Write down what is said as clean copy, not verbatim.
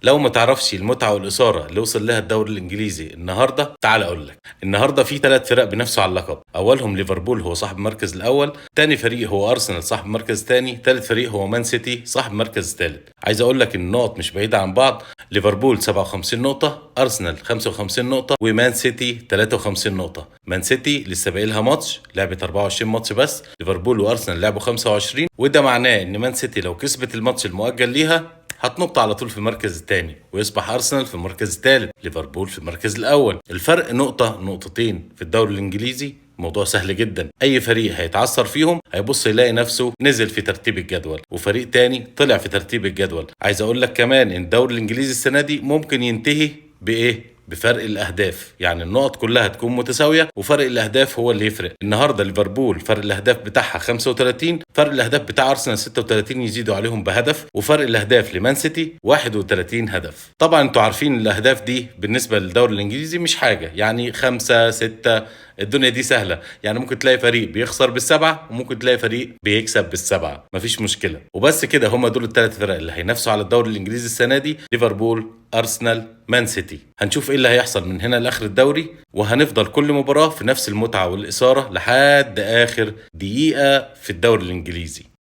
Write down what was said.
لو ما تعرفش المتعة والإثارة اللي وصل لها الدوري الإنجليزي النهاردة، تعال أقول لك. النهاردة في 3 فرق بينافسوا على اللقب. أولهم ليفربول هو صاحب المركز الأول، تاني فريق هو أرسنال صاحب المركز الثاني، تالت فريق هو مان سيتي صاحب المركز الثالث. عايز أقول لك إن النقط مش بعيدة عن بعض، ليفربول 57 نقطة، أرسنال 55 نقطة، ومان سيتي 53 نقطة. مان سيتي لسه باقي لها ماتش، لعبت 24 ماتش بس، ليفربول وأرسنال لعبوا 25، وده معناه إن مان سيتي لو كسبت الماتش المؤجل ليها هتنط على طول في المركز الثاني، ويصبح ارسنال في المركز الثالث، ليفربول في المركز الاول. الفرق نقطة نقطتين في الدوري الانجليزي، موضوع سهل جدا. اي فريق هيتعثر فيهم هيبص يلاقي نفسه نزل في ترتيب الجدول، وفريق تاني طلع في ترتيب الجدول. عايز اقول لك كمان ان الدوري الانجليزي السنة دي ممكن ينتهي بايه؟ بفرق الاهداف، يعني النقط كلها تكون متساويه وفرق الاهداف هو اللي يفرق. النهارده ليفربول فرق الاهداف بتاعها 35، فرق الاهداف بتاع ارسنال 36 يزيدوا عليهم بهدف، وفرق الاهداف لمان سيتي 31 هدف. طبعا انتوا عارفين الاهداف دي بالنسبه للدوري الانجليزي مش حاجه، يعني 5 6، الدنيا دي سهله. يعني ممكن تلاقي فريق بيخسر بالسبعه وممكن تلاقي فريق بيكسب بالسبعه، مفيش مشكله. وبس كده، هم دول ال3 فرق اللي هينافسوا على الدوري الانجليزي السنه دي: ليفربول، ارسنال، مان سيتي. هنشوف ايه اللي هيحصل من هنا لاخر الدوري، وهنفضل كل مباراة في نفس المتعة والإثارة لحد آخر دقيقة في الدوري الإنجليزي.